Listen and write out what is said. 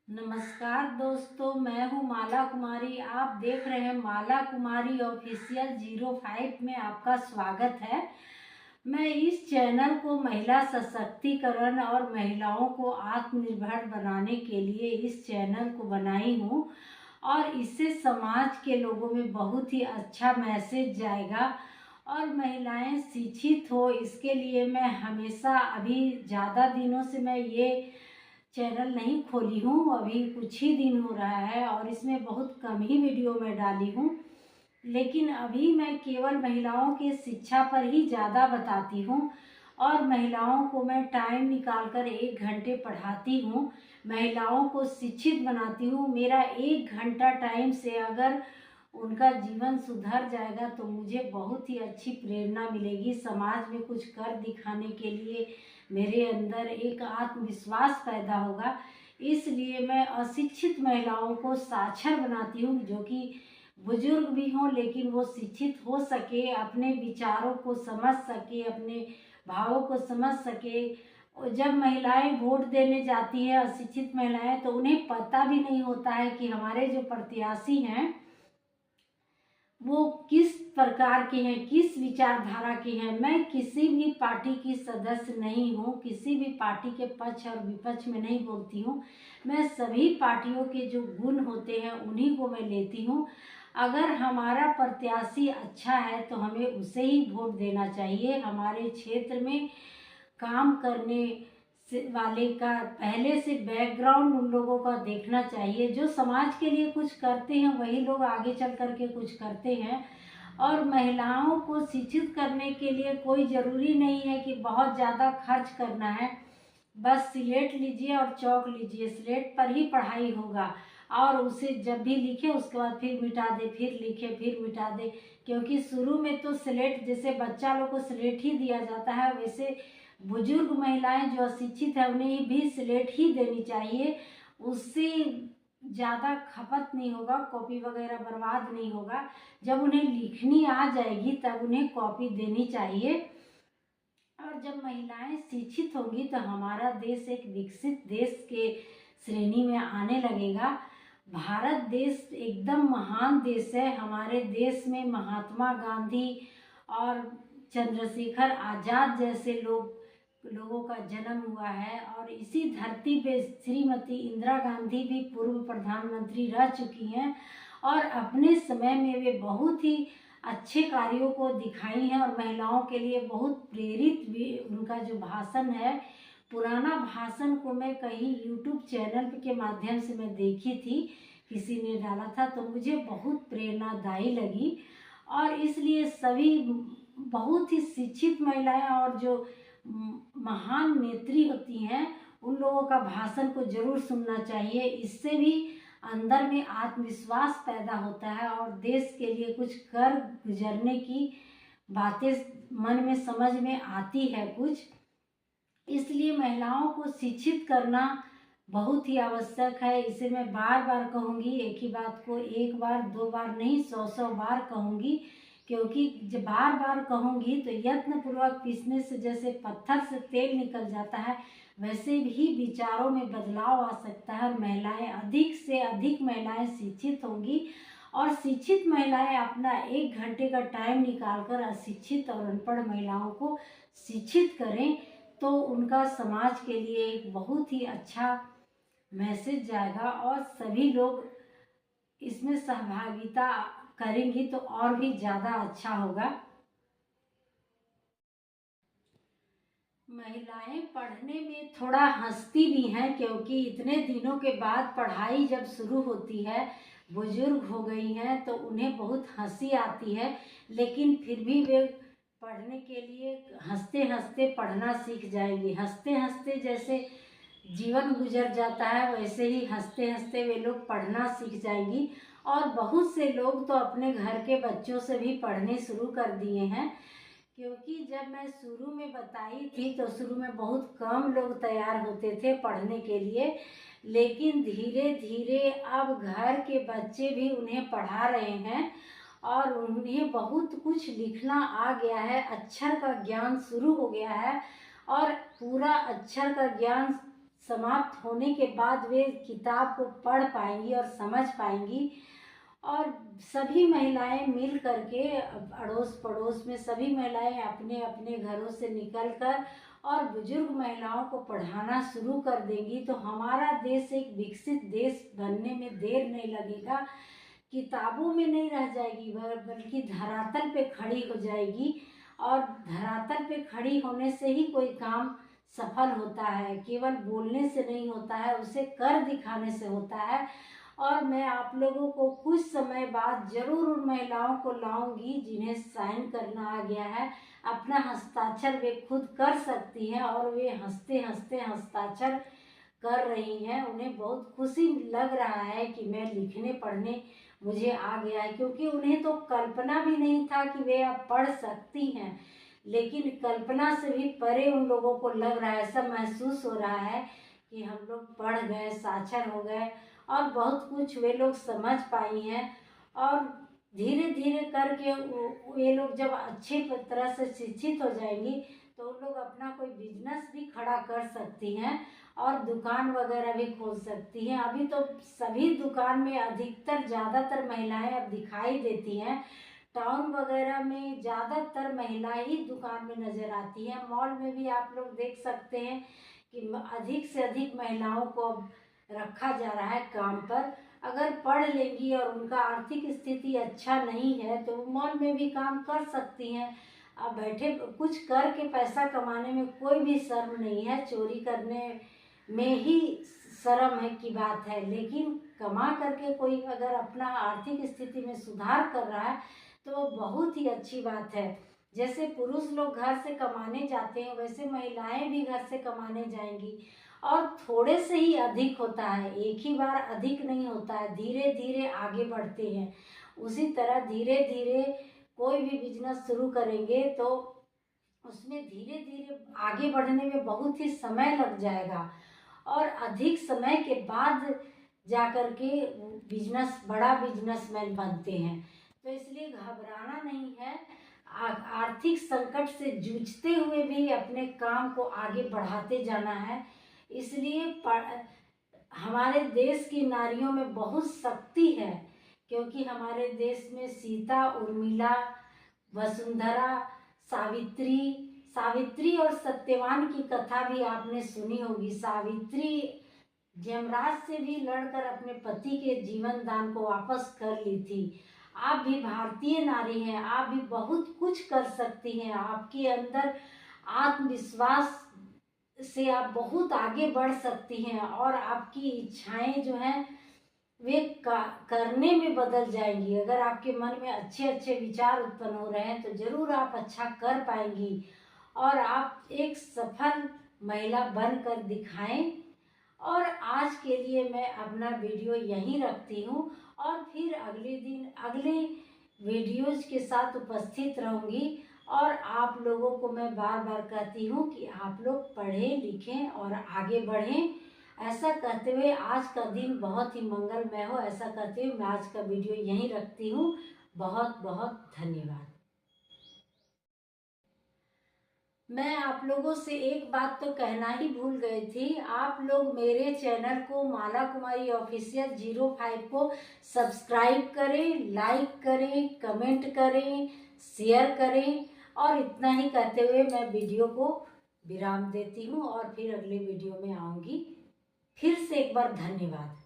नमस्कार दोस्तों, मैं हूँ माला कुमारी। आप देख रहे हैं माला कुमारी ऑफिशियल 05 में आपका स्वागत है। मैं इस चैनल को महिला सशक्तिकरण और महिलाओं को आत्मनिर्भर बनाने के लिए इस चैनल को बनाई हूँ और इससे समाज के लोगों में बहुत ही अच्छा मैसेज जाएगा और महिलाएं शिक्षित हो। इसके लिए मैं हमेशा अभी ज़्यादा दिनों से मैं ये चैनल नहीं खोली हूँ, अभी कुछ ही दिन हो रहा है और इसमें बहुत कम ही वीडियो मैं डाली हूँ। लेकिन अभी मैं केवल महिलाओं के शिक्षा पर ही ज़्यादा बताती हूँ और महिलाओं को मैं टाइम निकाल कर 1 घंटे पढ़ाती हूँ, महिलाओं को शिक्षित बनाती हूँ। मेरा 1 घंटा टाइम से अगर उनका जीवन सुधर जाएगा तो मुझे बहुत ही अच्छी प्रेरणा मिलेगी। समाज में कुछ कर दिखाने के लिए मेरे अंदर एक आत्मविश्वास पैदा होगा। इसलिए मैं अशिक्षित महिलाओं को साक्षर बनाती हूँ, जो कि बुजुर्ग भी हों लेकिन वो शिक्षित हो सके, अपने विचारों को समझ सके, अपने भावों को समझ सके। जब महिलाएं वोट देने जाती है, अशिक्षित महिलाएं, तो उन्हें पता भी नहीं होता है कि हमारे जो प्रत्याशी हैं वो किस प्रकार के हैं, किस विचारधारा के हैं। मैं किसी भी पार्टी की सदस्य नहीं हूँ, किसी भी पार्टी के पक्ष और विपक्ष में नहीं बोलती हूँ। मैं सभी पार्टियों के जो गुण होते हैं उन्हीं को मैं लेती हूँ। अगर हमारा प्रत्याशी अच्छा है तो हमें उसे ही वोट देना चाहिए। हमारे क्षेत्र में काम करने वाले का पहले से बैकग्राउंड उन लोगों का देखना चाहिए। जो समाज के लिए कुछ करते हैं वही लोग आगे चल करके कुछ करते हैं। और महिलाओं को शिक्षित करने के लिए कोई ज़रूरी नहीं है कि बहुत ज़्यादा खर्च करना है। बस स्लेट लीजिए और चौक लीजिए, स्लेट पर ही पढ़ाई होगा और उसे जब भी लिखे उसके बाद फिर मिटा दे, फिर लिखे फिर मिटा दे। क्योंकि शुरू में तो स्लेट, जैसे बच्चा लोग को स्लेट ही दिया जाता है, वैसे बुजुर्ग महिलाएं जो अशिक्षित है उन्हें भी स्लेट ही देनी चाहिए। उससे ज़्यादा खपत नहीं होगा, कॉपी वगैरह बर्बाद नहीं होगा। जब उन्हें लिखनी आ जाएगी तब उन्हें कॉपी देनी चाहिए। और जब महिलाएं शिक्षित होंगी तो हमारा देश एक विकसित देश के श्रेणी में आने लगेगा। भारत देश एकदम महान देश है। हमारे देश में महात्मा गांधी और चंद्रशेखर आज़ाद जैसे लोगों का जन्म हुआ है और इसी धरती पे श्रीमती इंदिरा गांधी भी पूर्व प्रधानमंत्री रह चुकी हैं और अपने समय में वे बहुत ही अच्छे कार्यों को दिखाई हैं और महिलाओं के लिए बहुत प्रेरित भी उनका जो भाषण है, पुराना भाषण को मैं कहीं यूट्यूब चैनल के माध्यम से मैं देखी थी, किसी ने डाला था तो मुझे बहुत प्रेरणादायी लगी। और इसलिए सभी बहुत ही शिक्षित महिलाएं और जो महान नेत्री होती हैं उन लोगों का भाषण को जरूर सुनना चाहिए। इससे भी अंदर में आत्मविश्वास पैदा होता है और देश के लिए कुछ कर गुजरने की बातें मन में समझ में आती है कुछ। इसलिए महिलाओं को शिक्षित करना बहुत ही आवश्यक है। इसे मैं बार बार कहूँगी, एक ही बात को एक बार दो बार नहीं 100 बार कहूँगी, क्योंकि जब बार बार कहूँगी तो यत्नपूर्वक पीसने से जैसे पत्थर से तेल निकल जाता है वैसे भी विचारों में बदलाव आ सकता है और महिलाएं अधिक से अधिक महिलाएं शिक्षित होंगी। और शिक्षित महिलाएं अपना 1 घंटे का टाइम निकालकर अशिक्षित और अनपढ़ महिलाओं को शिक्षित करें तो उनका समाज के लिए एक बहुत ही अच्छा मैसेज जाएगा और सभी लोग इसमें सहभागिता करेंगी तो और भी ज़्यादा अच्छा होगा। महिलाएं पढ़ने में थोड़ा हंसती भी हैं, क्योंकि इतने दिनों के बाद पढ़ाई जब शुरू होती है, बुजुर्ग हो गई हैं तो उन्हें बहुत हंसी आती है, लेकिन फिर भी वे पढ़ने के लिए हंसते हंसते पढ़ना सीख जाएंगी। हंसते हंसते जैसे जीवन गुजर जाता है वैसे ही हंसते हंसते वे लोग पढ़ना सीख जाएंगी। और बहुत से लोग तो अपने घर के बच्चों से भी पढ़ने शुरू कर दिए हैं, क्योंकि जब मैं शुरू में बताई थी तो शुरू में बहुत कम लोग तैयार होते थे पढ़ने के लिए, लेकिन धीरे धीरे अब घर के बच्चे भी उन्हें पढ़ा रहे हैं और उन्हें बहुत कुछ लिखना आ गया है, अक्षर का ज्ञान शुरू हो गया है और पूरा अक्षर का ज्ञान समाप्त होने के बाद वे किताब को पढ़ पाएंगी और समझ पाएंगी। और सभी महिलाएं मिल करके अड़ोस पड़ोस में सभी महिलाएं अपने अपने घरों से निकलकर और बुजुर्ग महिलाओं को पढ़ाना शुरू कर देंगी तो हमारा देश एक विकसित देश बनने में देर नहीं लगेगा। किताबों में नहीं रह जाएगी बल्कि धरातल पे खड़ी हो जाएगी। और धरातल पे खड़ी होने से ही कोई काम सफल होता है, केवल बोलने से नहीं होता है, उसे कर दिखाने से होता है। और मैं आप लोगों को कुछ समय बाद जरूर उन महिलाओं को लाऊंगी जिन्हें साइन करना आ गया है। अपना हस्ताक्षर वे खुद कर सकती हैं और वे हंसते हंसते हस्ताक्षर कर रही हैं। उन्हें बहुत खुशी लग रहा है कि मैं लिखने पढ़ने मुझे आ गया है, क्योंकि उन्हें तो कल्पना भी नहीं था कि वे अब पढ़ सकती हैं। लेकिन कल्पना से भी परे उन लोगों को लग रहा है, ऐसा महसूस हो रहा है कि हम लोग पढ़ गए, साक्षर हो गए और बहुत कुछ वे लोग समझ पाई हैं। और धीरे धीरे करके वे लोग जब अच्छे तरह से शिक्षित हो जाएंगी तो उन लोग अपना कोई बिजनेस भी खड़ा कर सकती हैं और दुकान वगैरह भी खोल सकती हैं। अभी तो सभी दुकान में अधिकतर ज़्यादातर महिलाएं अब दिखाई देती हैं। टाउन वगैरह में ज़्यादातर महिलाएं ही दुकान में नज़र आती हैं। मॉल में भी आप लोग देख सकते हैं कि अधिक से अधिक महिलाओं को अब रखा जा रहा है काम पर। अगर पढ़ लेंगी और उनका आर्थिक स्थिति अच्छा नहीं है तो मॉल में भी काम कर सकती हैं। अब बैठे कुछ करके पैसा कमाने में कोई भी शर्म नहीं है, चोरी करने में ही शर्म है की बात है। लेकिन कमा करके कोई अगर अपना आर्थिक स्थिति में सुधार कर रहा है तो बहुत ही अच्छी बात है। जैसे पुरुष लोग घर से कमाने जाते हैं वैसे महिलाएं भी घर से कमाने जाएंगी और थोड़े से ही अधिक होता है, एक ही बार अधिक नहीं होता है, धीरे धीरे आगे बढ़ते हैं। उसी तरह धीरे धीरे कोई भी बिजनेस शुरू करेंगे तो उसमें धीरे धीरे आगे बढ़ने में बहुत ही समय लग जाएगा और अधिक समय के बाद जाकर के बिजनेस बड़ा बिजनेसमैन बनते हैं। तो इसलिए घबराना नहीं है, आर्थिक संकट से जूझते हुए भी अपने काम को आगे बढ़ाते जाना है। इसलिए हमारे देश की नारियों में बहुत शक्ति है, क्योंकि हमारे देश में सीता, उर्मिला, वसुंधरा, सावित्री और सत्यवान की कथा भी आपने सुनी होगी। सावित्री यमराज से भी लड़कर अपने पति के जीवन दान को वापस कर ली थी। आप भी भारतीय नारी हैं, आप भी बहुत कुछ कर सकती हैं। आपके अंदर आत्मविश्वास से आप बहुत आगे बढ़ सकती हैं और आपकी इच्छाएं जो हैं वे करने में बदल जाएंगी। अगर आपके मन में अच्छे अच्छे विचार उत्पन्न हो रहे हैं तो जरूर आप अच्छा कर पाएंगी और आप एक सफल महिला बनकर दिखाएं। और आज के लिए मैं अपना वीडियो यहीं रखती हूँ और फिर अगले दिन अगले वीडियोज के साथ उपस्थित रहूँगी। और आप लोगों को मैं बार बार कहती हूँ कि आप लोग पढ़ें लिखें और आगे बढ़ें। ऐसा कहते हुए आज का दिन बहुत ही मंगलमय हो, ऐसा कहते हुए मैं आज का वीडियो यहीं रखती हूँ। बहुत बहुत धन्यवाद। मैं आप लोगों से एक बात तो कहना ही भूल गई थी, आप लोग मेरे चैनल को माला कुमारी ऑफिशियल 05 को सब्सक्राइब करें, लाइक करें, कमेंट करें, शेयर करें। और इतना ही कहते हुए मैं वीडियो को विराम देती हूँ और फिर अगले वीडियो में आऊँगी। फिर से एक बार धन्यवाद।